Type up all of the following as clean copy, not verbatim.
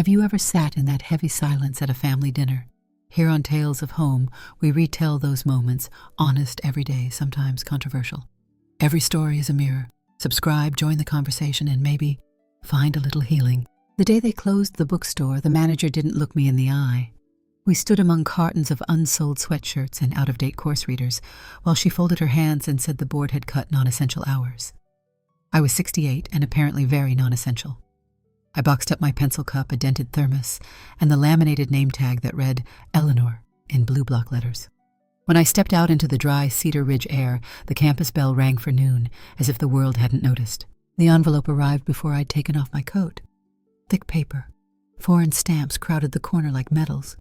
Have you ever sat in that heavy silence at a family dinner? Here on Tales of Home, we retell those moments, honest, everyday, sometimes controversial. Every story is a mirror. Subscribe, join the conversation, and maybe find a little healing. The day they closed the bookstore, the manager didn't look me in the eye. We stood among cartons of unsold sweatshirts and out-of-date course readers, while she folded her hands and said the board had cut non-essential hours. I was 68 and apparently very non-essential. I boxed up my pencil cup, a dented thermos, and the laminated name tag that read Eleanor in blue block letters. When I stepped out into the dry Cedar Ridge air, the campus bell rang for noon, as if the world hadn't noticed. The envelope arrived before I'd taken off my coat. Thick paper. Foreign stamps crowded the corner like medals.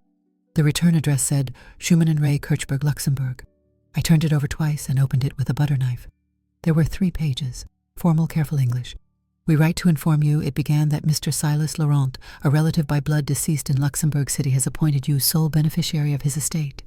The return address said, Schumann and Ray, Kirchberg, Luxembourg. I turned it over twice and opened it with a butter knife. There were 3 pages, formal, careful English. We write to inform you it began that Mr. Silas Laurent, a relative by blood deceased in Luxembourg City, has appointed you sole beneficiary of his estate.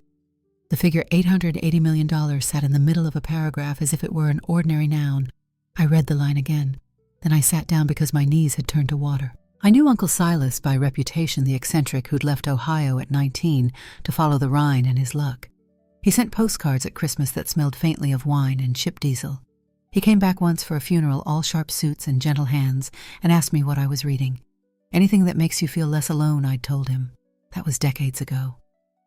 The figure $880 million sat in the middle of a paragraph as if it were an ordinary noun. I read the line again. Then I sat down because my knees had turned to water. I knew Uncle Silas by reputation, the eccentric who'd left Ohio at 19 to follow the Rhine and his luck. He sent postcards at Christmas that smelled faintly of wine and ship diesel. He came back once for a funeral, all sharp suits and gentle hands, and asked me what I was reading. Anything that makes you feel less alone, I'd told him. That was decades ago.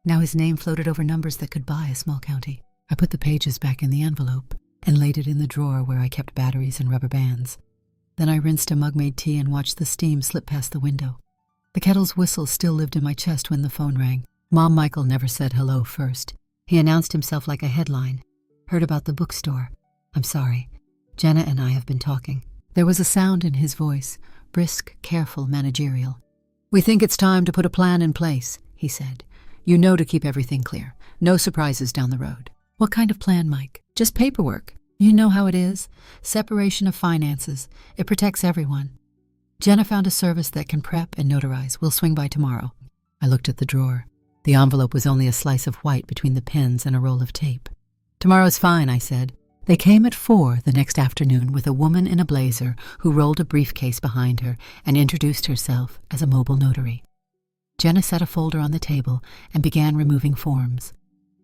Now his name floated over numbers that could buy a small county. I put the pages back in the envelope and laid it in the drawer where I kept batteries and rubber bands. Then I rinsed a mug-made tea and watched the steam slip past the window. The kettle's whistle still lived in my chest when the phone rang. Mom Michael never said hello first. He announced himself like a headline. Heard about the bookstore. I'm sorry. Jenna and I have been talking. There was a sound in his voice, brisk, careful, managerial. We think it's time to put a plan in place, he said. You know to keep everything clear. No surprises down the road. What kind of plan, Mike? Just paperwork. You know how it is. Separation of finances. It protects everyone. Jenna found a service that can prep and notarize. We'll swing by tomorrow. I looked at the drawer. The envelope was only a slice of white between the pins and a roll of tape. Tomorrow's fine, I said. They came at 4 the next afternoon with a woman in a blazer who rolled a briefcase behind her and introduced herself as a mobile notary. Jenna set a folder on the table and began removing forms.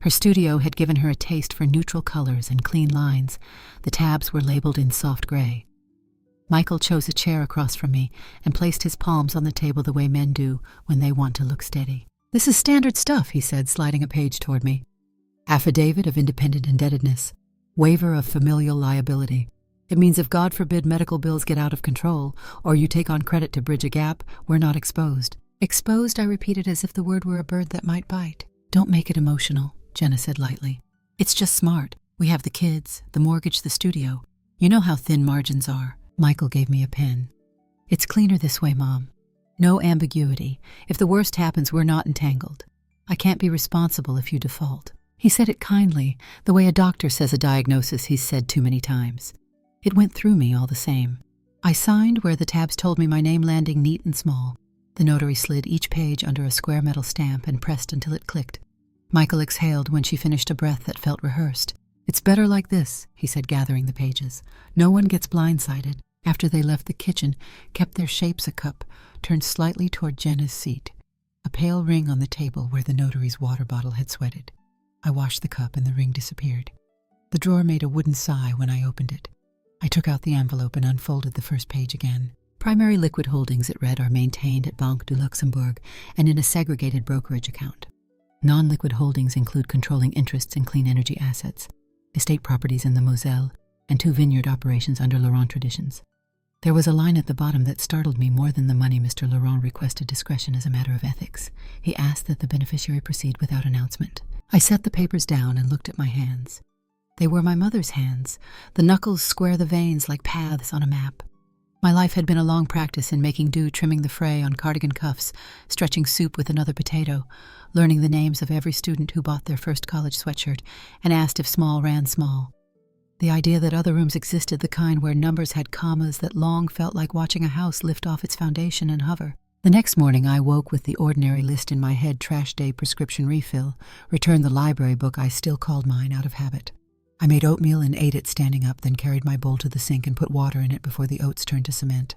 Her studio had given her a taste for neutral colors and clean lines. The tabs were labeled in soft gray. Michael chose a chair across from me and placed his palms on the table the way men do when they want to look steady. This is standard stuff, he said, sliding a page toward me. Affidavit of independent indebtedness. Waiver of familial liability. It means if God forbid medical bills get out of control, or you take on credit to bridge a gap, we're not exposed. Exposed, I repeated as if the word were a bird that might bite. Don't make it emotional, Jenna said lightly. It's just smart. We have the kids, the mortgage, the studio. You know how thin margins are. Michael gave me a pen. It's cleaner this way, Mom. No ambiguity. If the worst happens, we're not entangled. I can't be responsible if you default. He said it kindly, the way a doctor says a diagnosis he's said too many times. It went through me all the same. I signed where the tabs told me my name, landing neat and small. The notary slid each page under a square metal stamp and pressed until it clicked. Michael exhaled when she finished a breath that felt rehearsed. It's better like this, he said, gathering the pages. No one gets blindsided. After they left the kitchen, kept their shapes a cup, turned slightly toward Jenna's seat. A pale ring on the table where the notary's water bottle had sweated. I washed the cup and the ring disappeared. The drawer made a wooden sigh when I opened it. I took out the envelope and unfolded the first page again. Primary liquid holdings, it read, are maintained at Banque du Luxembourg and in a segregated brokerage account. Non-liquid holdings include controlling interests in clean energy assets, estate properties in the Moselle, and 2 vineyard operations under Laurent traditions. There was a line at the bottom that startled me more than the money. Mr. Laurent requested discretion as a matter of ethics. He asked that the beneficiary proceed without announcement. I set the papers down and looked at my hands. They were my mother's hands. The knuckles square the veins like paths on a map. My life had been a long practice in making do, trimming the fray on cardigan cuffs, stretching soup with another potato, learning the names of every student who bought their first college sweatshirt and asked if small ran small. The idea that other rooms existed, the kind where numbers had commas that long felt like watching a house lift off its foundation and hover. The next morning I woke with the ordinary list in my head: trash day, prescription refill, returned the library book I still called mine out of habit. I made oatmeal and ate it standing up, then carried my bowl to the sink and put water in it before the oats turned to cement.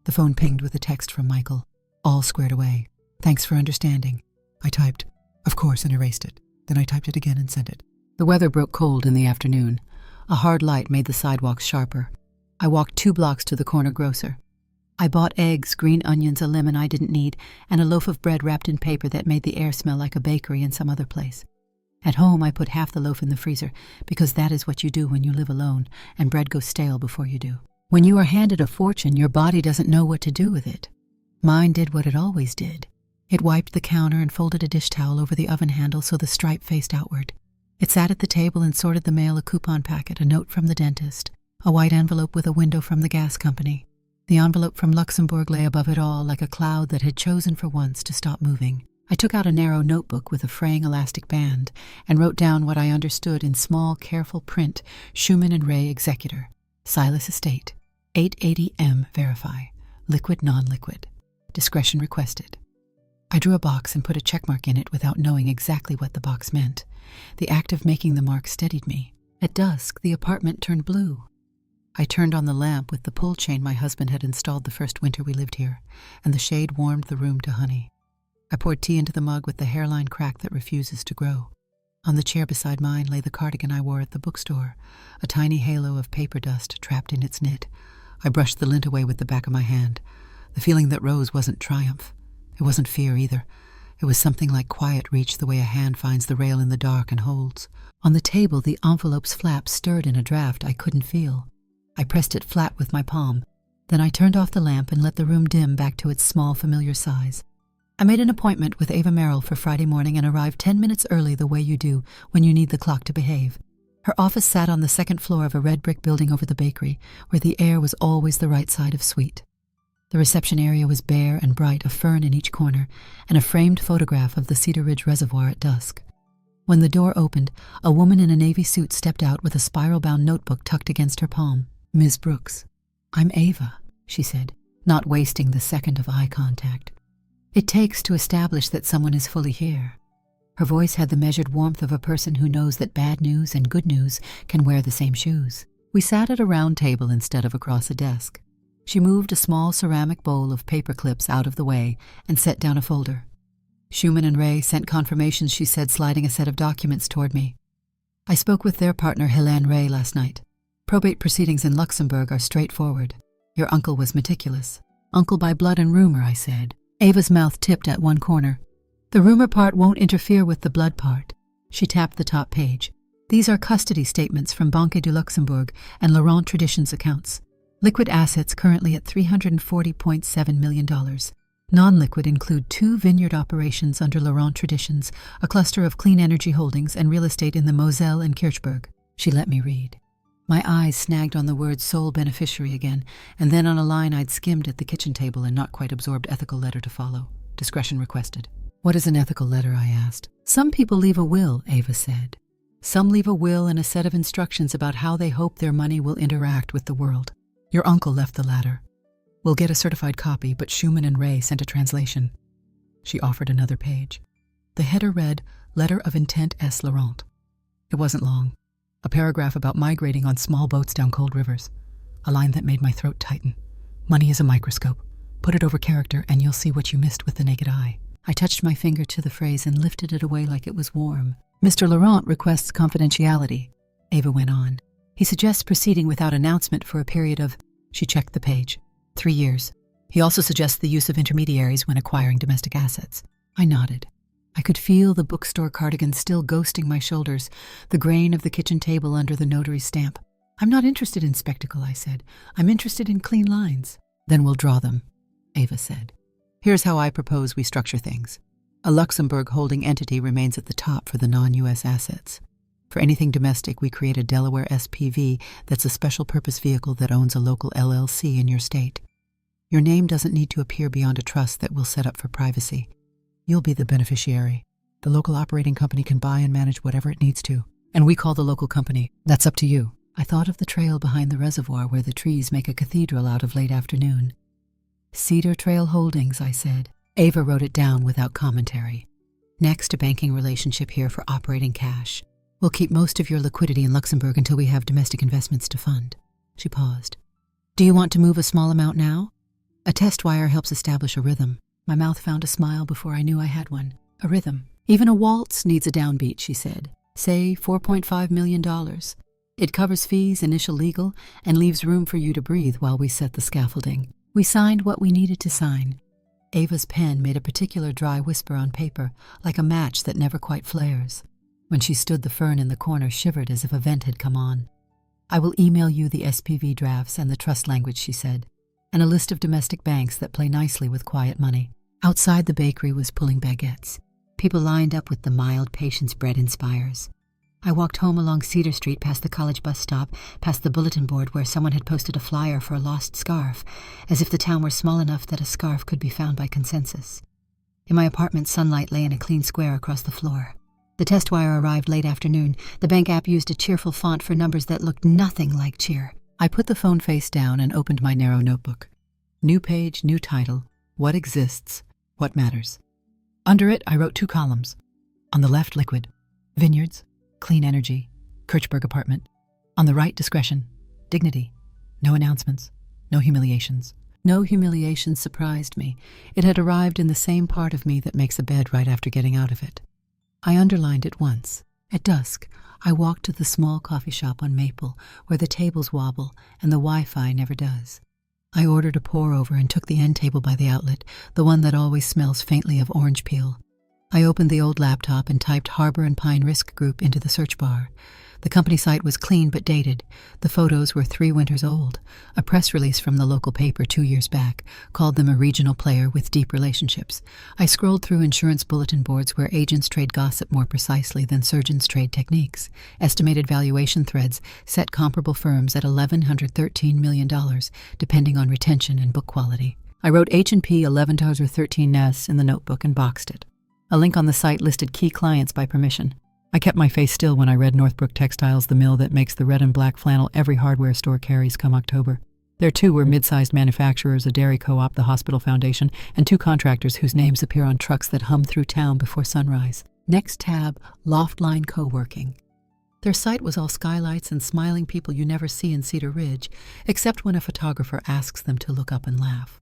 The phone pinged with a text from Michael. All squared away. Thanks for understanding. I typed, of course, and erased it. Then I typed it again and sent it. The weather broke cold in the afternoon. A hard light made the sidewalks sharper. I walked 2 blocks to the corner grocer. I bought eggs, green onions, a lemon I didn't need, and a loaf of bread wrapped in paper that made the air smell like a bakery in some other place. At home, I put half the loaf in the freezer, because that is what you do when you live alone, and bread goes stale before you do. When you are handed a fortune, your body doesn't know what to do with it. Mine did what it always did. It wiped the counter and folded a dish towel over the oven handle so the stripe faced outward. It sat at the table and sorted the mail, a coupon packet, a note from the dentist, a white envelope with a window from the gas company. The envelope from Luxembourg lay above it all like a cloud that had chosen for once to stop moving. I took out a narrow notebook with a fraying elastic band and wrote down what I understood in small, careful print: Schumann and Ray, executor. Silas Estate. 880M verify. Liquid, non-liquid. Discretion requested. I drew a box and put a checkmark in it without knowing exactly what the box meant. The act of making the mark steadied me. At dusk, the apartment turned blue. I turned on the lamp with the pull chain my husband had installed the first winter we lived here, and the shade warmed the room to honey. I poured tea into the mug with the hairline crack that refuses to grow. On the chair beside mine lay the cardigan I wore at the bookstore, a tiny halo of paper dust trapped in its knit. I brushed the lint away with the back of my hand. The feeling that rose wasn't triumph. It wasn't fear either. It was something like quiet reach, the way a hand finds the rail in the dark and holds. On the table, the envelope's flap stirred in a draft I couldn't feel. I pressed it flat with my palm. Then I turned off the lamp and let the room dim back to its small, familiar size. I made an appointment with Ava Merrill for Friday morning and arrived 10 minutes early, the way you do when you need the clock to behave. Her office sat on the second floor of a red brick building over the bakery, where the air was always the right side of sweet. The reception area was bare and bright, a fern in each corner, and a framed photograph of the Cedar Ridge Reservoir at dusk. When the door opened, a woman in a navy suit stepped out with a spiral-bound notebook tucked against her palm. "Ms. Brooks." "I'm Ava," she said, not wasting the second of eye contact. "It takes to establish that someone is fully here." Her voice had the measured warmth of a person who knows that bad news and good news can wear the same shoes. We sat at a round table instead of across a desk. She moved a small ceramic bowl of paper clips out of the way and set down a folder. "Schumann and Ray sent confirmations," she said, sliding a set of documents toward me. "I spoke with their partner, Helene Ray, last night. Probate proceedings in Luxembourg are straightforward. Your uncle was meticulous." "Uncle by blood and rumor," I said. Ava's mouth tipped at one corner. "The rumor part won't interfere with the blood part." She tapped the top page. "These are custody statements from Banque du Luxembourg and Laurent Traditions accounts. Liquid assets currently at $340.7 million. Non-liquid include 2 vineyard operations under Laurent Traditions, a cluster of clean energy holdings, and real estate in the Moselle and Kirchberg." She let me read. My eyes snagged on the word sole beneficiary again, and then on a line I'd skimmed at the kitchen table and not quite absorbed ethical letter to follow. Discretion requested. "What is an ethical letter?" I asked. "Some people leave a will," Ava said. "Some leave a will and a set of instructions about how they hope their money will interact with the world. Your uncle left the latter. We'll get a certified copy, but Schumann and Ray sent a translation." She offered another page. The header read, "Letter of Intent S. Laurent." It wasn't long. A paragraph about migrating on small boats down cold rivers. A line that made my throat tighten. "Money is a microscope. Put it over character and you'll see what you missed with the naked eye." I touched my finger to the phrase and lifted it away like it was warm. "Mr. Laurent requests confidentiality," Ava went on. "He suggests proceeding without announcement for a period of," she checked the page, "3 years. He also suggests the use of intermediaries when acquiring domestic assets." I nodded. I could feel the bookstore cardigan still ghosting my shoulders, the grain of the kitchen table under the notary's stamp. "I'm not interested in spectacle," I said. "I'm interested in clean lines." "Then we'll draw them," Ava said. "Here's how I propose we structure things. A Luxembourg holding entity remains at the top for the non-U.S. assets. For anything domestic, we create a Delaware SPV that's a special purpose vehicle that owns a local LLC in your state. Your name doesn't need to appear beyond a trust that we'll set up for privacy. You'll be the beneficiary. The local operating company can buy and manage whatever it needs to, and we call the local company. That's up to you." I thought of the trail behind the reservoir where the trees make a cathedral out of late afternoon. "Cedar Trail Holdings," I said. Ava wrote it down without commentary. "Next, a banking relationship here for operating cash. We'll keep most of your liquidity in Luxembourg until we have domestic investments to fund." She paused. "Do you want to move a small amount now? A test wire helps establish a rhythm. My mouth found a smile before I knew I had one. A rhythm. Even a waltz needs a downbeat, she said. Say $4.5 million. It covers fees, initial legal, and leaves room for you to breathe while we set the scaffolding. We signed what we needed to sign. Ava's pen made a particular dry whisper on paper, like a match that never quite flares. When she stood, the fern in the corner shivered as if a vent had come on. I will email you the SPV drafts and the trust language, she said, and a list of domestic banks that play nicely with quiet money. Outside, the bakery was pulling baguettes. People lined up with the mild patience bread inspires. I walked home along Cedar Street past the college bus stop, past the bulletin board where someone had posted a flyer for a lost scarf, as if the town were small enough that a scarf could be found by consensus. In my apartment, sunlight lay in a clean square across the floor. The test wire arrived late afternoon. The bank app used a cheerful font for numbers that looked nothing like cheer. I put the phone face down and opened my narrow notebook. New page, new title. What exists? What matters? Under it, I wrote 2 columns. On the left, liquid. Vineyards. Clean energy. Kirchberg apartment. On the right, discretion. Dignity. No announcements. No humiliations. No humiliations surprised me. It had arrived in the same part of me that makes a bed right after getting out of it. I underlined it once. At dusk, I walked to the small coffee shop on Maple, where the tables wobble and the Wi-Fi never does. I ordered a pour-over and took the end table by the outlet, the one that always smells faintly of orange peel. I opened the old laptop and typed Harbor and Pine Risk Group into the search bar. The company site was clean but dated. The photos were 3 winters old. A press release from the local paper 2 years back called them a regional player with deep relationships. I scrolled through insurance bulletin boards where agents trade gossip more precisely than surgeons trade techniques. Estimated valuation threads set comparable firms at $1,113 million, depending on retention and book quality. I wrote H&P 11,13 Ness in the notebook and boxed it. A link on the site listed key clients by permission. I kept my face still when I read Northbrook Textiles, the mill that makes the red and black flannel every hardware store carries come October. There, too, were mid-sized manufacturers, a dairy co-op, the Hospital Foundation, and 2 contractors whose names appear on trucks that hum through town before sunrise. Next tab, Loftline Co-working. Their site was all skylights and smiling people you never see in Cedar Ridge, except when a photographer asks them to look up and laugh.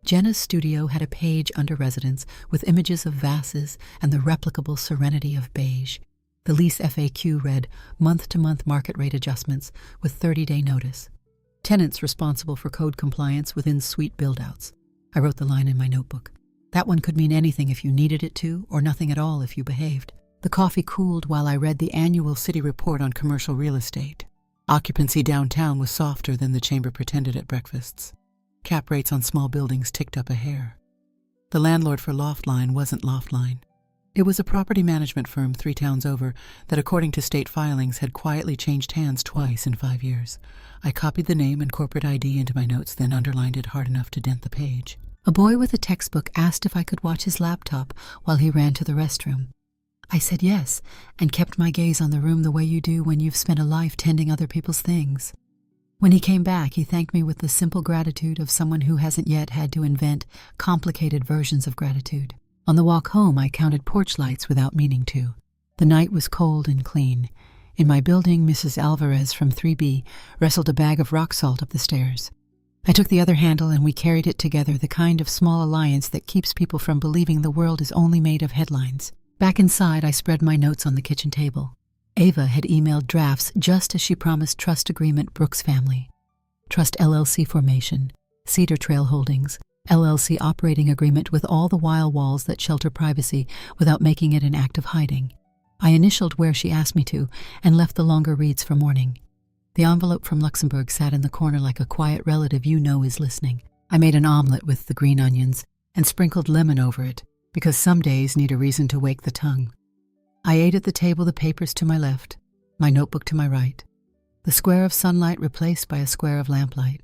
Jenna's studio had a page under residence with images of vases and the replicable serenity of beige. The lease FAQ read, month-to-month market rate adjustments with 30-day notice. Tenants responsible for code compliance with in-suite build-outs. I wrote the line in my notebook. That one could mean anything if you needed it to, or nothing at all if you behaved. The coffee cooled while I read the annual city report on commercial real estate. Occupancy downtown was softer than the chamber pretended at breakfasts. Cap rates on small buildings ticked up a hair. The landlord for Loftline wasn't Loftline. It was a property management firm 3 towns over that, according to state filings, had quietly changed hands twice in 5 years. I copied the name and corporate ID into my notes, then underlined it hard enough to dent the page. A boy with a textbook asked if I could watch his laptop while he ran to the restroom. I said yes, and kept my gaze on the room the way you do when you've spent a life tending other people's things. When he came back, he thanked me with the simple gratitude of someone who hasn't yet had to invent complicated versions of gratitude. On the walk home, I counted porch lights without meaning to. The night was cold and clean. In my building, Mrs. Alvarez from 3B wrestled a bag of rock salt up the stairs. I took the other handle and we carried it together, the kind of small alliance that keeps people from believing the world is only made of headlines. Back inside, I spread my notes on the kitchen table. Ava had emailed drafts just as she promised trust agreement Brooks family. Trust LLC formation, Cedar Trail Holdings, LLC operating agreement with all the wile walls that shelter privacy without making it an act of hiding. I initialed where she asked me to and left the longer reads for morning. The envelope from Luxembourg sat in the corner like a quiet relative you know is listening. I made an omelet with the green onions and sprinkled lemon over it, because some days need a reason to wake the tongue. I ate at the table, the papers to my left, my notebook to my right, the square of sunlight replaced by a square of lamplight.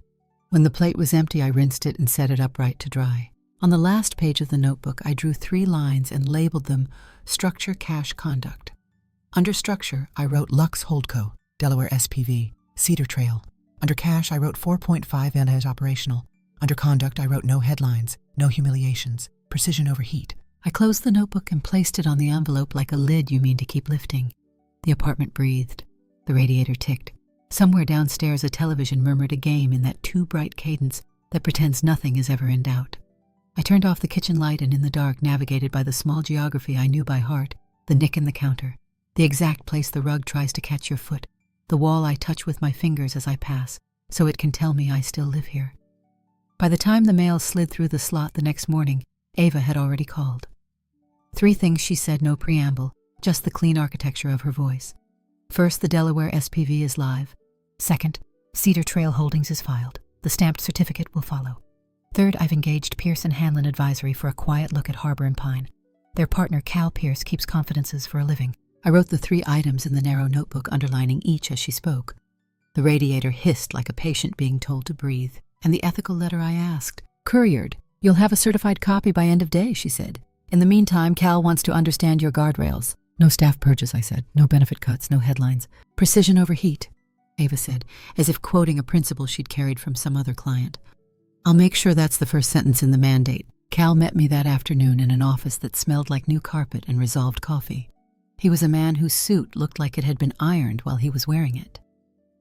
When the plate was empty, I rinsed it and set it upright to dry. On the last page of the notebook, I drew 3 lines and labeled them Structure Cash Conduct. Under Structure, I wrote Lux Holdco, Delaware SPV, Cedar Trail. Under Cash, I wrote 4.5 and as operational. Under Conduct, I wrote no headlines, no humiliations, precision over heat. I closed the notebook and placed it on the envelope like a lid you mean to keep lifting. The apartment breathed. The radiator ticked. Somewhere downstairs, a television murmured a game in that too bright cadence that pretends nothing is ever in doubt. I turned off the kitchen light and in the dark navigated by the small geography I knew by heart, the nick in the counter, the exact place the rug tries to catch your foot, the wall I touch with my fingers as I pass, so it can tell me I still live here. By the time the mail slid through the slot the next morning, Ava had already called. 3 things she said, no preamble, just the clean architecture of her voice. First, the Delaware SPV is live. Second, Cedar Trail Holdings is filed. The stamped certificate will follow. Third, I've engaged Pierce & Hanlon Advisory for a quiet look at Harbor and Pine. Their partner, Cal Pierce, keeps confidences for a living. I wrote the 3 items in the narrow notebook, underlining each as she spoke. The radiator hissed like a patient being told to breathe. And the ethical letter I asked. Couriered. You'll have a certified copy by end of day, she said. In the meantime, Cal wants to understand your guardrails. No staff purges, I said. No benefit cuts, no headlines. Precision over heat, Ava said, as if quoting a principle she'd carried from some other client. I'll make sure that's the first sentence in the mandate. Cal met me that afternoon in an office that smelled like new carpet and resolved coffee. He was a man whose suit looked like it had been ironed while he was wearing it.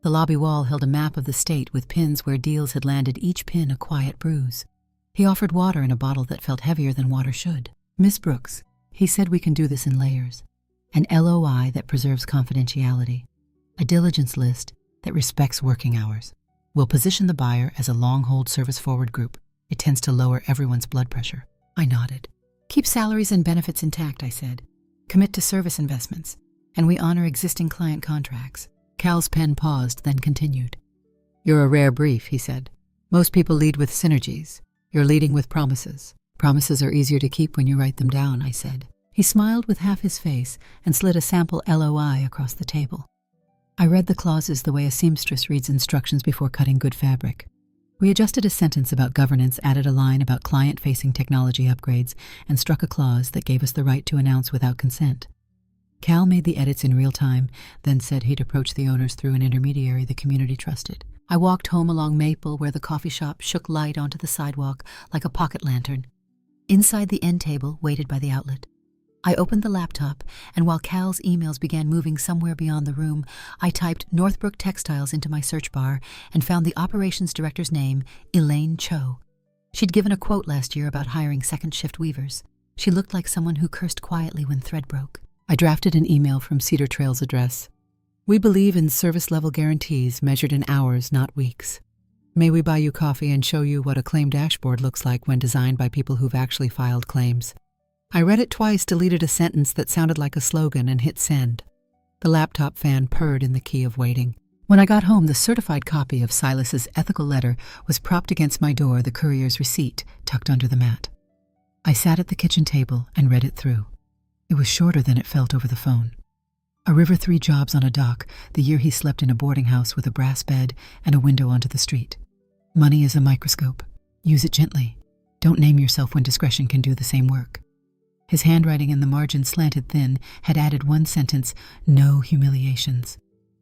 The lobby wall held a map of the state with pins where deals had landed, each pin a quiet bruise. He offered water in a bottle that felt heavier than water should. Miss Brooks, he said, we can do this in layers. An LOI that preserves confidentiality. A diligence list that respects working hours. We'll position the buyer as a long-hold service-forward group. It tends to lower everyone's blood pressure. I nodded. Keep salaries and benefits intact, I said. Commit to service investments. And we honor existing client contracts. Cal's pen paused, then continued. You're a rare brief, he said. Most people lead with synergies. You're leading with promises. Promises are easier to keep when you write them down, I said. He smiled with half his face and slid a sample LOI across the table. I read the clauses the way a seamstress reads instructions before cutting good fabric. We adjusted a sentence about governance, added a line about client-facing technology upgrades, and struck a clause that gave us the right to announce without consent. Cal made the edits in real time, then said he'd approach the owners through an intermediary the community trusted. I walked home along Maple, where the coffee shop shook light onto the sidewalk like a pocket lantern. Inside the end table, waited by the outlet. I opened the laptop, and while Cal's emails began moving somewhere beyond the room, I typed Northbrook Textiles into my search bar and found the operations director's name, Elaine Cho. She'd given a quote last year about hiring second-shift weavers. She looked like someone who cursed quietly when thread broke. I drafted an email from Cedar Trail's address. We believe in service-level guarantees measured in hours, not weeks. May we buy you coffee and show you what a claim dashboard looks like when designed by people who've actually filed claims. I read it twice, deleted a sentence that sounded like a slogan, and hit send. The laptop fan purred in the key of waiting. When I got home, the certified copy of Silas's ethical letter was propped against my door, the courier's receipt tucked under the mat. I sat at the kitchen table and read it through. It was shorter than it felt over the phone. A River 3 jobs on a dock, the year he slept in a boarding house with a brass bed and a window onto the street. Money is a microscope. Use it gently. Don't name yourself when discretion can do the same work. His handwriting in the margin, slanted thin, had added one sentence, no humiliations.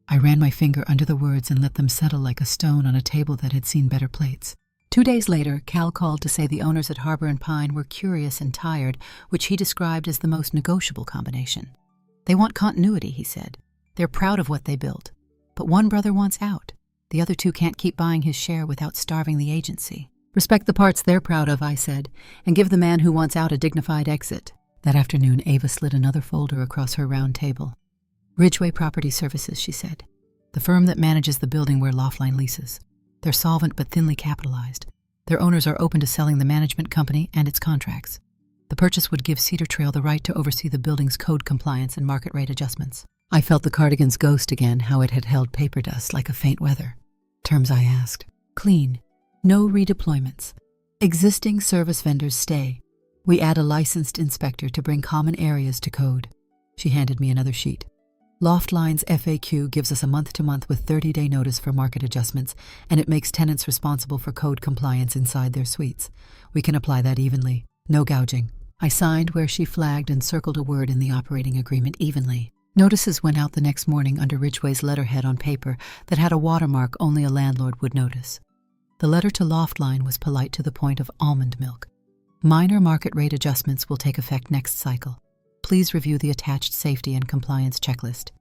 I ran my finger under the words and let them settle like a stone on a table that had seen better plates. 2 days later, Cal called to say the owners at Harbor and Pine were curious and tired, which he described as the most negotiable combination. They want continuity, he said. They're proud of what they built. But one brother wants out. The other 2 can't keep buying his share without starving the agency. Respect the parts they're proud of, I said, and give the man who wants out a dignified exit. That afternoon, Ava slid another folder across her round table. Ridgeway Property Services, she said. The firm that manages the building where Loftline leases. They're solvent but thinly capitalized. Their owners are open to selling the management company and its contracts. The purchase would give Cedar Trail the right to oversee the building's code compliance and market rate adjustments. I felt the cardigan's ghost again, how it had held paper dust like a faint weather. Terms I asked. Clean. No redeployments. Existing service vendors stay. We add a licensed inspector to bring common areas to code. She handed me another sheet. Loftline's FAQ gives us a month-to-month with 30-day notice for market adjustments, and it makes tenants responsible for code compliance inside their suites. We can apply that evenly. No gouging. I signed where she flagged and circled a word in the operating agreement, evenly. Notices went out the next morning under Ridgeway's letterhead on paper that had a watermark only a landlord would notice. The letter to Loftline was polite to the point of almond milk. Minor market rate adjustments will take effect next cycle. Please review the attached safety and compliance checklist.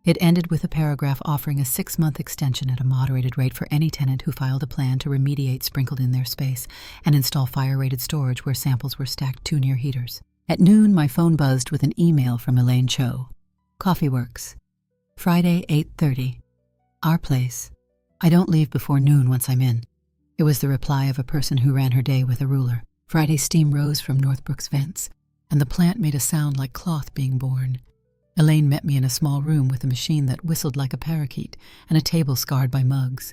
It ended with a paragraph offering a 6-month extension at a moderated rate for any tenant who filed a plan to remediate sprinkled in their space and install fire-rated storage where samples were stacked too near heaters. At noon, my phone buzzed with an email from Elaine Cho. Coffee Works. Friday, 8:30. Our place. I don't leave before noon once I'm in. It was the reply of a person who ran her day with a ruler. Friday steam rose from Northbrook's vents, and the plant made a sound like cloth being born. Elaine met me in a small room with a machine that whistled like a parakeet and a table scarred by mugs.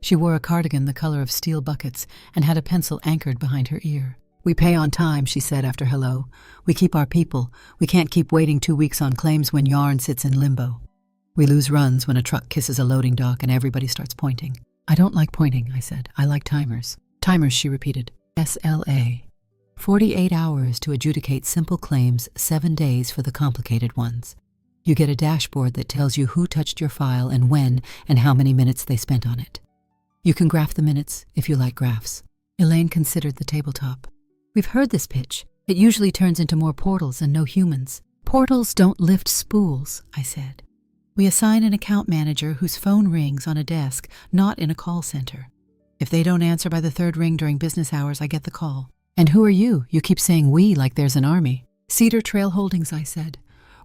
She wore a cardigan the color of steel buckets and had a pencil anchored behind her ear. "We pay on time," she said after hello. "We keep our people. We can't keep waiting 2 weeks on claims when yarn sits in limbo. We lose runs when a truck kisses a loading dock and everybody starts pointing." "I don't like pointing," I said. "I like timers." "Timers," she repeated. SLA. 48 hours to adjudicate simple claims, 7 days for the complicated ones. You get a dashboard that tells you who touched your file and when and how many minutes they spent on it. You can graph the minutes if you like graphs. Elaine considered the tabletop. "We've heard this pitch. It usually turns into more portals and no humans." "Portals don't lift spools," I said. "We assign an account manager whose phone rings on a desk, not in a call center. If they don't answer by the 3rd ring during business hours, I get the call." "And who are you? You keep saying we like there's an army." "Cedar Trail Holdings," I said.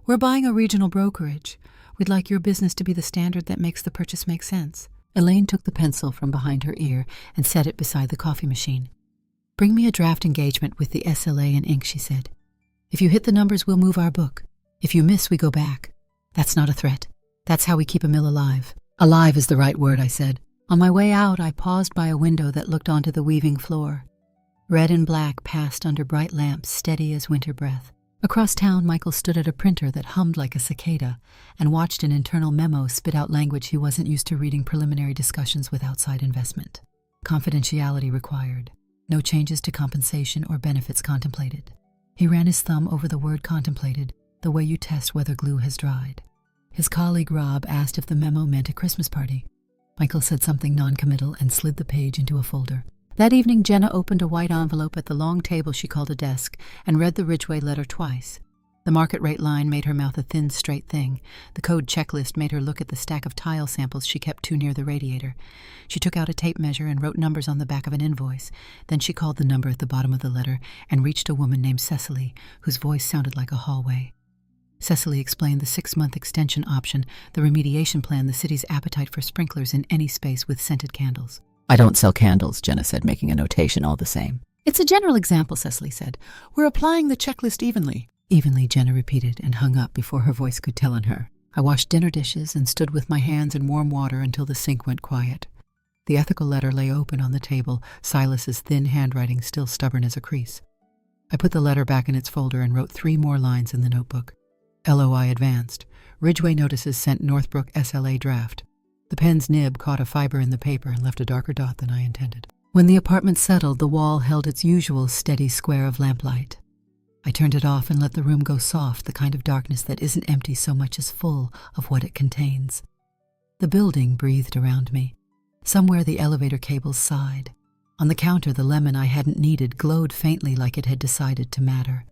"We're buying a regional brokerage. We'd like your business to be the standard that makes the purchase make sense." Elaine took the pencil from behind her ear and set it beside the coffee machine. "Bring me a draft engagement with the SLA and ink," she said. "If you hit the numbers, we'll move our book. If you miss, we go back. That's not a threat. That's how we keep a mill alive." "Alive is the right word," I said. On my way out, I paused by a window that looked onto the weaving floor. Red and black passed under bright lamps, steady as winter breath. Across town, Michael stood at a printer that hummed like a cicada and watched an internal memo spit out language he wasn't used to reading preliminary discussions with outside investment. Confidentiality required. No changes to compensation or benefits contemplated. He ran his thumb over the word contemplated, the way you test whether glue has dried. His colleague Rob asked if the memo meant a Christmas party. Michael said something noncommittal and slid the page into a folder. That evening, Jenna opened a white envelope at the long table she called a desk and read the Ridgway letter twice. The market rate line made her mouth a thin, straight thing. The code checklist made her look at the stack of tile samples she kept too near the radiator. She took out a tape measure and wrote numbers on the back of an invoice. Then she called the number at the bottom of the letter and reached a woman named Cecily, whose voice sounded like a hallway. Cecily explained the 6-month extension option, the remediation plan, the city's appetite for sprinklers in any space with scented candles. "I don't sell candles," Jenna said, making a notation all the same. "It's a general example," Cecily said. "We're applying the checklist evenly." "Evenly," Jenna repeated and hung up before her voice could tell on her. I washed dinner dishes and stood with my hands in warm water until the sink went quiet. The ethical letter lay open on the table, Silas's thin handwriting still stubborn as a crease. I put the letter back in its folder and wrote 3 more lines in the notebook. LOI advanced. Ridgway notices sent Northbrook SLA draft. The pen's nib caught a fiber in the paper and left a darker dot than I intended. When the apartment settled, the wall held its usual steady square of lamplight. I turned it off and let the room go soft, the kind of darkness that isn't empty so much as full of what it contains. The building breathed around me. Somewhere the elevator cables sighed. On the counter, the lemon I hadn't needed glowed faintly like it had decided to matter.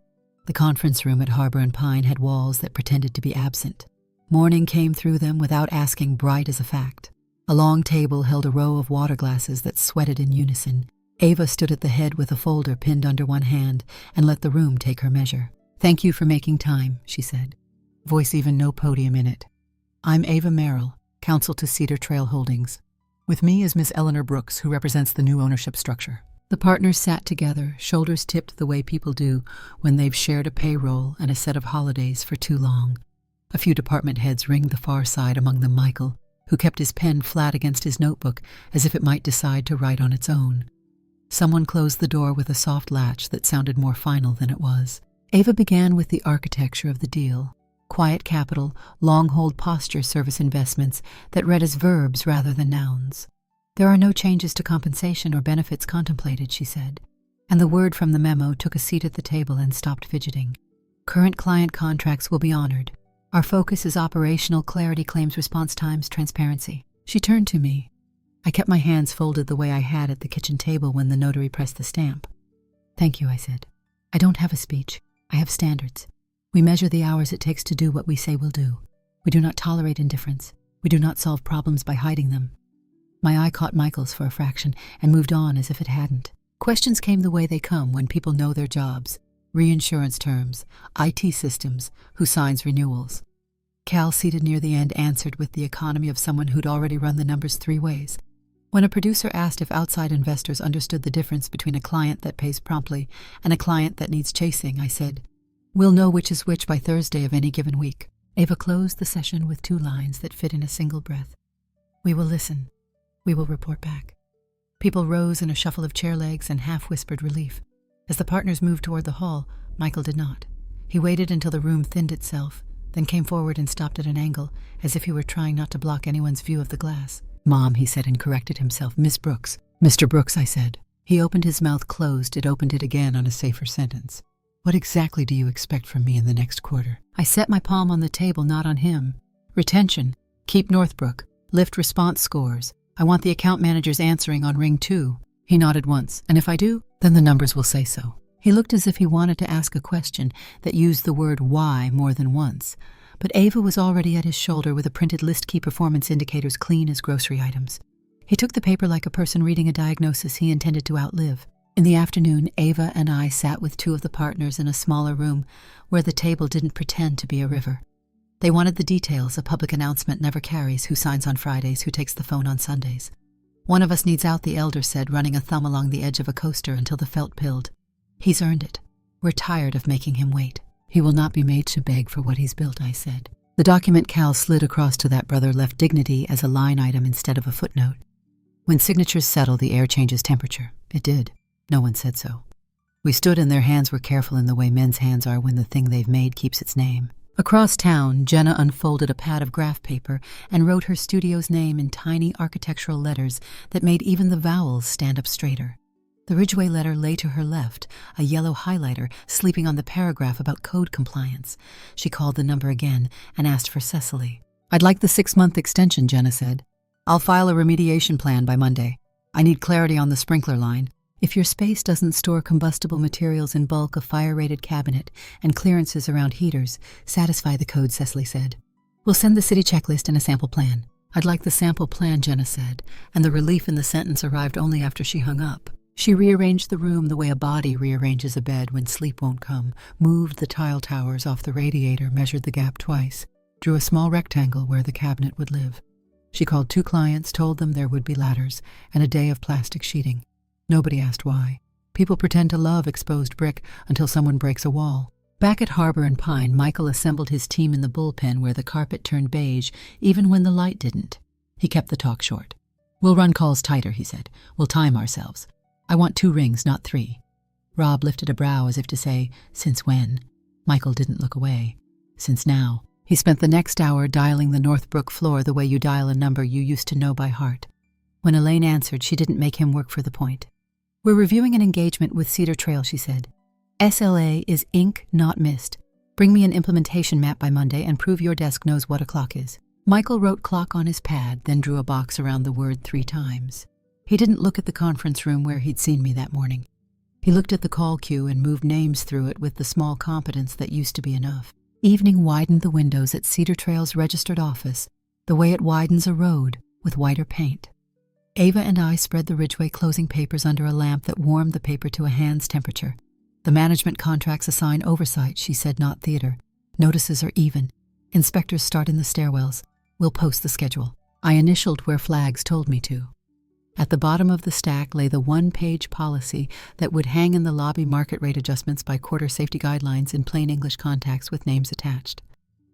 The conference room at Harbor and Pine had walls that pretended to be absent. Morning came through them without asking, bright as a fact. A long table held a row of water glasses that sweated in unison. Ava stood at the head with a folder pinned under one hand and let the room take her measure. "Thank you for making time," she said. Voice even no podium in it. "I'm Ava Merrill, counsel to Cedar Trail Holdings. With me is Miss Eleanor Brooks, who represents the new ownership structure." The partners sat together, shoulders tipped the way people do when they've shared a payroll and a set of holidays for too long. A few department heads ringed the far side, among them Michael, who kept his pen flat against his notebook as if it might decide to write on its own. Someone closed the door with a soft latch that sounded more final than it was. Ava began with the architecture of the deal. Quiet capital, long-hold posture service investments that read as verbs rather than nouns. "There are no changes to compensation or benefits contemplated," she said, and the word from the memo took a seat at the table and stopped fidgeting. "Current client contracts will be honored. Our focus is operational clarity, claims response times, transparency." She turned to me. I kept my hands folded the way I had at the kitchen table when the notary pressed the stamp. "Thank you," I said. "I don't have a speech. I have standards. We measure the hours it takes to do what we say we'll do. We do not tolerate indifference. We do not solve problems by hiding them. My eye caught Michael's for a fraction and moved on as if it hadn't. Questions came the way they come when people know their jobs. Reinsurance terms, IT systems, who signs renewals. Cal, seated near the end, answered with the economy of someone who'd already run the numbers 3 ways. When a producer asked if outside investors understood the difference between a client that pays promptly and a client that needs chasing, I said, "We'll know which is which by Thursday of any given week." Ava closed the session with 2 lines that fit in a single breath. "We will listen. We will report back." People rose in a shuffle of chair legs and half-whispered relief. As the partners moved toward the hall, Michael did not. He waited until the room thinned itself, then came forward and stopped at an angle, as if he were trying not to block anyone's view of the glass. "Mom," he said, and corrected himself. "Miss Brooks." "Mr. Brooks," I said. He opened his mouth closed. It opened it again on a safer sentence. "What exactly do you expect from me in the next quarter?" I set my palm on the table, not on him. "Retention. Keep Northbrook. Lift response scores. I want the account managers answering on ring 2. He nodded once. "And if I do, then the numbers will say so." He looked as if he wanted to ask a question that used the word why more than once. But Ava was already at his shoulder with a printed list, key performance indicators clean as grocery items. He took the paper like a person reading a diagnosis he intended to outlive. In the afternoon, Ava and I sat with 2 of the partners in a smaller room where the table didn't pretend to be a river. They wanted the details a public announcement never carries: who signs on Fridays, who takes the phone on Sundays. "One of us needs out," the elder said, running a thumb along the edge of a coaster until the felt pilled. "He's earned it. We're tired of making him wait." "He will not be made to beg for what he's built," I said. The document Cal slid across to that brother left dignity as a line item instead of a footnote. "When signatures settle, the air changes temperature." It did. No one said so. We stood and their hands were careful in the way men's hands are when the thing they've made keeps its name. Across town, Jenna unfolded a pad of graph paper and wrote her studio's name in tiny architectural letters that made even the vowels stand up straighter. The Ridgway letter lay to her left, a yellow highlighter sleeping on the paragraph about code compliance. She called the number again and asked for Cecily. "I'd like the 6-month extension," Jenna said. "I'll file a remediation plan by Monday. I need clarity on the sprinkler line. If your space doesn't store combustible materials in bulk, a fire-rated cabinet, and clearances around heaters, satisfy the code," Cecily said. "We'll send the city checklist and a sample plan." "I'd like the sample plan," Jenna said, and the relief in the sentence arrived only after she hung up. She rearranged the room the way a body rearranges a bed when sleep won't come, moved the tile towers off the radiator, measured the gap twice, drew a small rectangle where the cabinet would live. She called 2 clients, told them there would be ladders, and a day of plastic sheeting. Nobody asked why. People pretend to love exposed brick until someone breaks a wall. Back at Harbor and Pine, Michael assembled his team in the bullpen where the carpet turned beige, even when the light didn't. He kept the talk short. "We'll run calls tighter," he said. "We'll time ourselves. I want 2 rings, not 3. Rob lifted a brow as if to say, "Since when?" Michael didn't look away. "Since now." He spent the next hour dialing the Northbrook floor the way you dial a number you used to know by heart. When Elaine answered, she didn't make him work for the point. "We're reviewing an engagement with Cedar Trail," she said. "SLA is ink, not mist. Bring me an implementation map by Monday and prove your desk knows what o'clock is." Michael wrote clock on his pad, then drew a box around the word 3 times. He didn't look at the conference room where he'd seen me that morning. He looked at the call queue and moved names through it with the small competence that used to be enough. Evening widened the windows at Cedar Trail's registered office, the way it widens a road, with whiter paint. Ava and I spread the Ridgway closing papers under a lamp that warmed the paper to a hand's temperature. "The management contracts assign oversight," she said, "not theater. Notices are even. Inspectors start in the stairwells. We'll post the schedule." I initialed where flags told me to. At the bottom of the stack lay the 1-page policy that would hang in the lobby: market rate adjustments by quarter, safety guidelines in plain English contacts with names attached.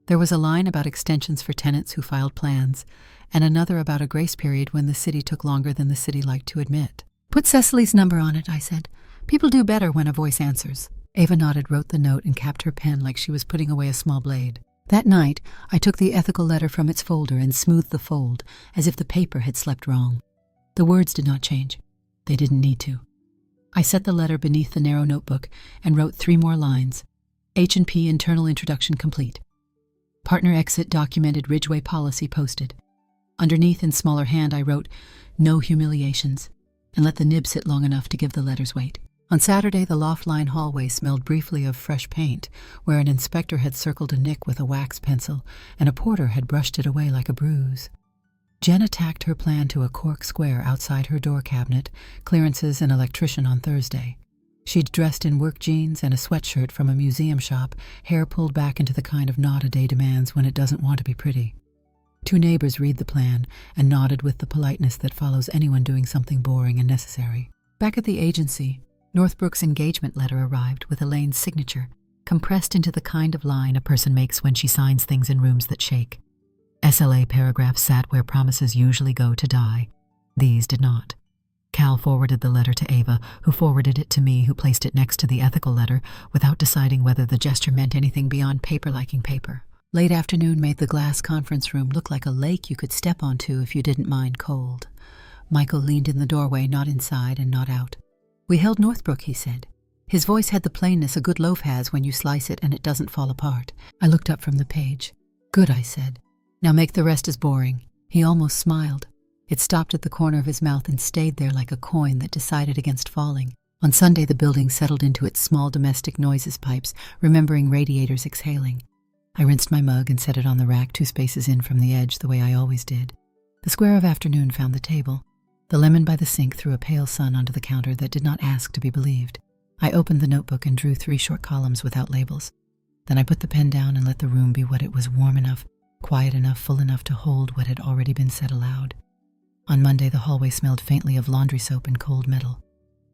There was a line about extensions for tenants who filed plans, and another about a grace period when the city took longer than the city liked to admit. "Put Cecily's number on it," I said. "People do better when a voice answers." Ava nodded, wrote the note, and capped her pen like she was putting away a small blade. That night, I took the ethical letter from its folder and smoothed the fold, as if the paper had slept wrong. The words did not change. They didn't need to. I set the letter beneath the narrow notebook and wrote 3 more lines. H&P internal introduction complete. Partner exit documented, Ridgway policy posted. Underneath in smaller hand I wrote, "No humiliations," and let the nib sit long enough to give the letters weight. On Saturday, the loft-line hallway smelled briefly of fresh paint, where an inspector had circled a nick with a wax pencil, and a porter had brushed it away like a bruise. Jen tacked her plan to a cork square outside her door cabinet, clearances an electrician on Thursday. She'd dressed in work jeans and a sweatshirt from a museum shop, hair pulled back into the kind of knot a day demands when it doesn't want to be pretty. 2 neighbors read the plan and nodded with the politeness that follows anyone doing something boring and necessary. Back at the agency, Northbrook's engagement letter arrived with Elaine's signature, compressed into the kind of line a person makes when she signs things in rooms that shake. SLA paragraphs sat where promises usually go to die. These did not. Cal forwarded the letter to Ava, who forwarded it to me, who placed it next to the ethical letter, without deciding whether the gesture meant anything beyond paper-liking paper. Late afternoon made the glass conference room look like a lake you could step onto if you didn't mind cold. Michael leaned in the doorway, not inside and not out. "We held Northbrook," he said. His voice had the plainness a good loaf has when you slice it and it doesn't fall apart. I looked up from the page. "Good," I said. "Now make the rest as boring." He almost smiled. It stopped at the corner of his mouth and stayed there like a coin that decided against falling. On Sunday, the building settled into its small domestic noises pipes, remembering radiators exhaling. I rinsed my mug and set it on the rack 2 spaces in from the edge, the way I always did. The square of afternoon found the table. The lemon by the sink threw a pale sun onto the counter that did not ask to be believed. I opened the notebook and drew 3 short columns without labels. Then I put the pen down and let the room be what it was, warm enough, quiet enough, full enough to hold what had already been said aloud. On Monday, the hallway smelled faintly of laundry soap and cold metal.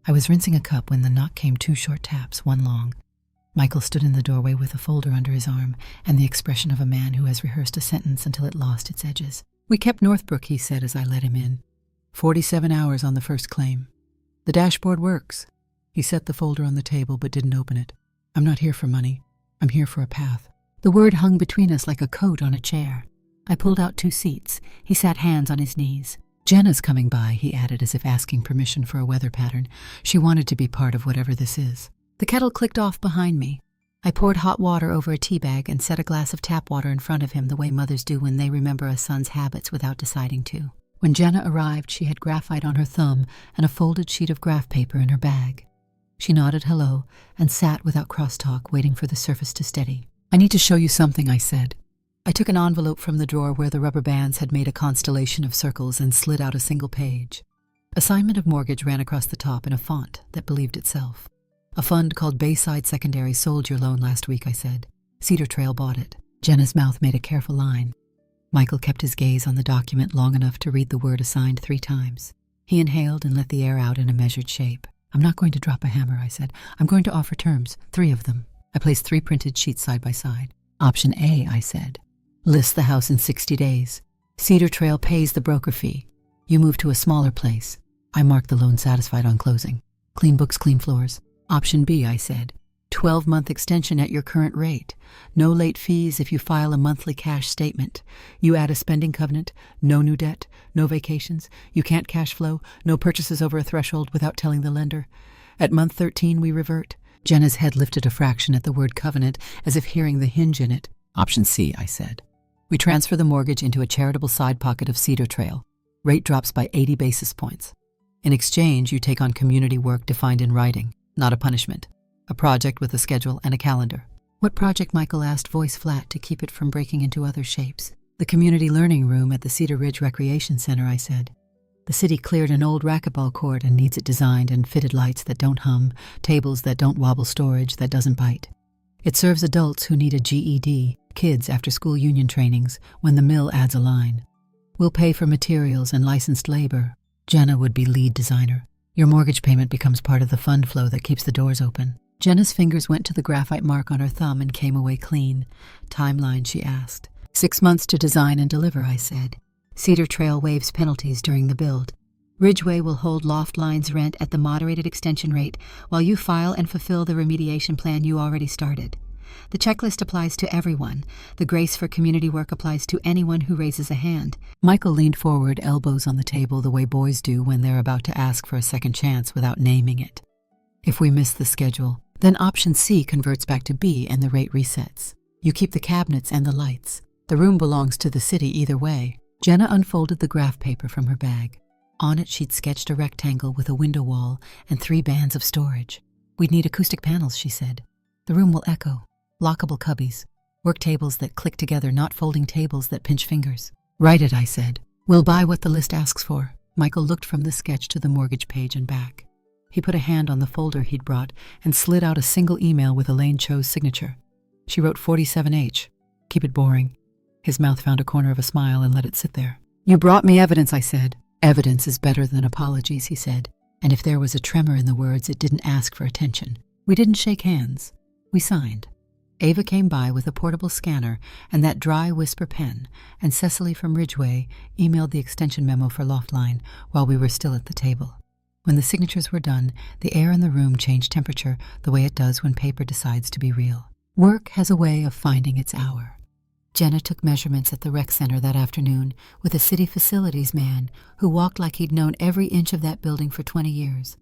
I was rinsing a cup when the knock came 2 short taps, one long. Michael stood in the doorway with a folder under his arm and the expression of a man who has rehearsed a sentence until it lost its edges. "We kept Northbrook," he said as I let him in. 47 hours on the first claim. The dashboard works." He set the folder on the table but didn't open it. "I'm not here for money. I'm here for a path." The word hung between us like a coat on a chair. I pulled out 2 seats. He sat, hands on his knees. "Jenna's coming by," he added as if asking permission for a weather pattern. "She wanted to be part of whatever this is." The kettle clicked off behind me. I poured hot water over a tea bag and set a glass of tap water in front of him the way mothers do when they remember a son's habits without deciding to. When Jenna arrived, she had graphite on her thumb and a folded sheet of graph paper in her bag. She nodded hello and sat without crosstalk, waiting for the surface to steady. "I need to show you something," I said. I took an envelope from the drawer where the rubber bands had made a constellation of circles and slid out a single page. Assignment of mortgage ran across the top in a font that believed itself. "A fund called Bayside Secondary sold your loan last week," I said. "Cedar Trail bought it." Jenna's mouth made a careful line. Michael kept his gaze on the document long enough to read the word assigned 3 times. He inhaled and let the air out in a measured shape. "I'm not going to drop a hammer," I said. "I'm going to offer terms, 3 of them." I placed 3 printed sheets side by side. "Option A," I said. "List the house in 60 days. Cedar Trail pays the broker fee. You move to a smaller place. I mark the loan satisfied on closing. Clean books, clean floors." "Option B," I said. 12-month extension at your current rate. No late fees if you file a monthly cash statement. You add a spending covenant, no new debt, no vacations, you can't cash flow, no purchases over a threshold without telling the lender. At month 13, we revert." Jenna's head lifted a fraction at the word covenant, as if hearing the hinge in it. "Option C," I said. "We transfer the mortgage into a charitable side pocket of Cedar Trail. Rate drops by 80 basis points. In exchange, you take on community work defined in writing, not a punishment. A project with a schedule and a calendar." "What project?" Michael asked, voice flat to keep it from breaking into other shapes. "The community learning room at the Cedar Ridge Recreation Center," I said. "The city cleared an old racquetball court and needs it designed and fitted lights that don't hum, tables that don't wobble, storage that doesn't bite. It serves adults who need a GED, kids after school union trainings, when the mill adds a line. We'll pay for materials and licensed labor. Jenna would be lead designer. Your mortgage payment becomes part of the fund flow that keeps the doors open." Jenna's fingers went to the graphite mark on her thumb and came away clean. "Timeline," she asked. 6 months to design and deliver," I said. "Cedar Trail waives penalties during the build. Ridgeway will hold loft lines rent at the moderated extension rate while you file and fulfill the remediation plan you already started. The checklist applies to everyone. The grace for community work applies to anyone who raises a hand." Michael leaned forward, elbows on the table the way boys do when they're about to ask for a second chance without naming it. "If we miss the schedule, then option C converts back to B and the rate resets. You keep the cabinets and the lights. The room belongs to the city either way." Jenna unfolded the graph paper from her bag. On it she'd sketched a rectangle with a window wall and 3 bands of storage. "We'd need acoustic panels," she said. "The room will echo. Lockable cubbies. Work tables that click together, not folding tables that pinch fingers." "Write it," I said. "We'll buy what the list asks for." Michael looked from the sketch to the mortgage page and back. He put a hand on the folder he'd brought and slid out a single email with Elaine Cho's signature. She wrote 47H. "Keep it boring." His mouth found a corner of a smile and let it sit there. "You brought me evidence," I said. "Evidence is better than apologies," he said. And if there was a tremor in the words, it didn't ask for attention. We didn't shake hands. We signed. Ava came by with a portable scanner and that dry whisper pen, and Cecily from Ridgeway emailed the extension memo for Loftline while we were still at the table. When the signatures were done, the air in the room changed temperature the way it does when paper decides to be real. Work has a way of finding its hour. Jenna took measurements at the rec center that afternoon with a city facilities man who walked like he'd known every inch of that building for 20 years.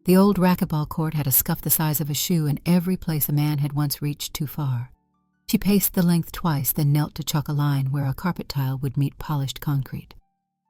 The old racquetball court had a scuff the size of a shoe in every place a man had once reached too far. She paced the length twice, then knelt to chalk a line where a carpet tile would meet polished concrete.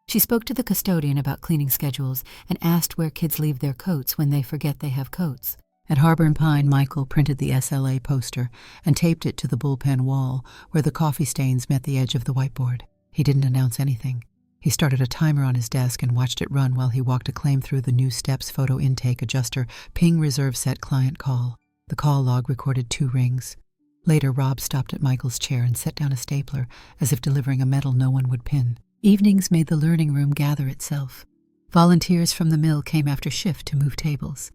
She spoke to the custodian about cleaning schedules and asked where kids leave their coats when they forget they have coats. At Harbor and Pine, Michael printed the SLA poster and taped it to the bullpen wall where the coffee stains met the edge of the whiteboard. He didn't announce anything. He started a timer on his desk and watched it run while he walked a claim through the new steps photo intake adjuster ping reserve set client call. The call log recorded 2 rings. Later, Rob stopped at Michael's chair and set down a stapler as if delivering a medal no one would pin. Evenings made the learning room gather itself. Volunteers from the mill came after shift to move tables.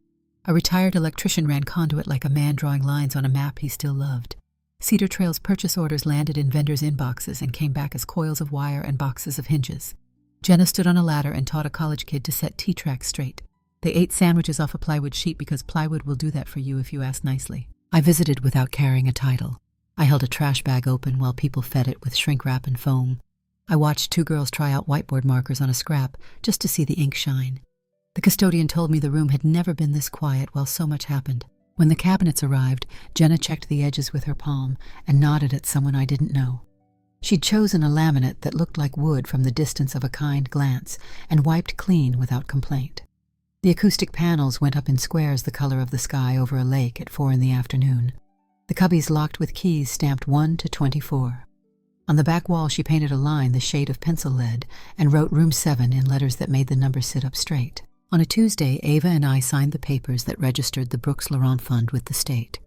A retired electrician ran conduit like a man drawing lines on a map he still loved. Cedar Trail's purchase orders landed in vendors' inboxes and came back as coils of wire and boxes of hinges. Jenna stood on a ladder and taught a college kid to set T-tracks straight. They ate sandwiches off a plywood sheet because plywood will do that for you if you ask nicely. I visited without carrying a title. I held a trash bag open while people fed it with shrink wrap and foam. I watched 2 girls try out whiteboard markers on a scrap just to see the ink shine. The custodian told me the room had never been this quiet while so much happened. When the cabinets arrived, Jenna checked the edges with her palm and nodded at someone I didn't know. She'd chosen a laminate that looked like wood from the distance of a kind glance and wiped clean without complaint. The acoustic panels went up in squares the color of the sky over a lake at 4 in the afternoon. The cubbies locked with keys stamped 1 to 24. On the back wall, she painted a line the shade of pencil lead and wrote Room 7 in letters that made the numbers sit up straight. On a Tuesday, Ava and I signed the papers that registered the Brooks Laurent Fund with the state.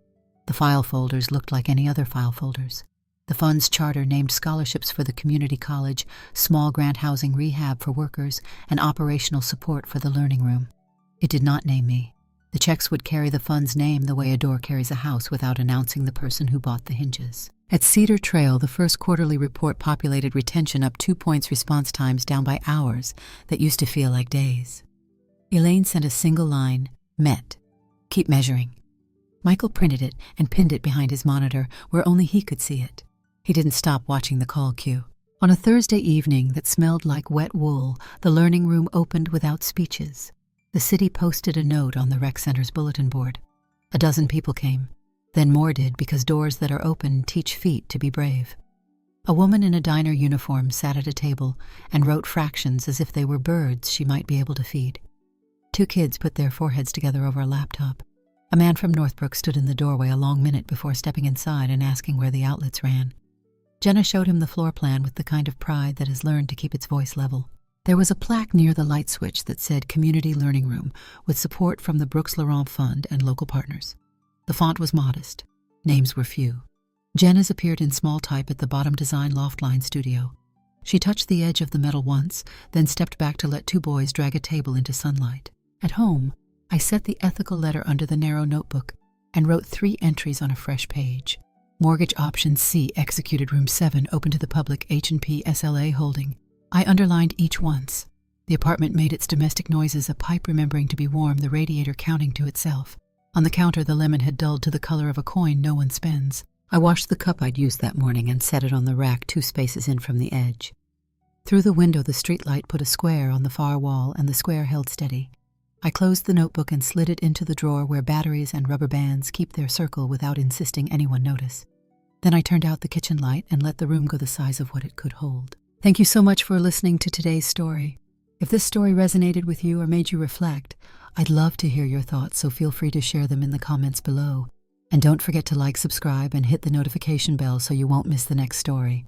The file folders looked like any other file folders. The fund's charter named scholarships for the community college, small grant housing rehab for workers, and operational support for the learning room. It did not name me. The checks would carry the fund's name the way a door carries a house without announcing the person who bought the hinges. At Cedar Trail, the first quarterly report populated retention up 2 points, response times down by hours that used to feel like days. Elaine sent a single line, "Met. Keep measuring." Michael printed it and pinned it behind his monitor where only he could see it. He didn't stop watching the call queue. On a Thursday evening that smelled like wet wool, the learning room opened without speeches. The city posted a note on the rec center's bulletin board. 12 people came. Then more did, because doors that are open teach feet to be brave. A woman in a diner uniform sat at a table and wrote fractions as if they were birds she might be able to feed. 2 kids put their foreheads together over a laptop. A man from Northbrook stood in the doorway a long minute before stepping inside and asking where the outlets ran. Jenna showed him the floor plan with the kind of pride that has learned to keep its voice level. There was a plaque near the light switch that said Community Learning Room, with support from the Brooks Laurent Fund and local partners. The font was modest. Names were few. Jenna's appeared in small type at the bottom design Loftline studio. She touched the edge of the metal once, then stepped back to let 2 boys drag a table into sunlight. At home, I set the ethical letter under the narrow notebook and wrote 3 entries on a fresh page. Mortgage option C, executed Room 7, open to the public, H&P SLA holding. I underlined each once. The apartment made its domestic noises, a pipe remembering to be warm, the radiator counting to itself. On the counter, the lemon had dulled to the color of a coin no one spends. I washed the cup I'd used that morning and set it on the rack 2 spaces in from the edge. Through the window, the streetlight put a square on the far wall, and the square held steady. I closed the notebook and slid it into the drawer where batteries and rubber bands keep their circle without insisting anyone notice. Then I turned out the kitchen light and let the room go the size of what it could hold. Thank you so much for listening to today's story. If this story resonated with you or made you reflect, I'd love to hear your thoughts, so feel free to share them in the comments below. And don't forget to like, subscribe, and hit the notification bell so you won't miss the next story.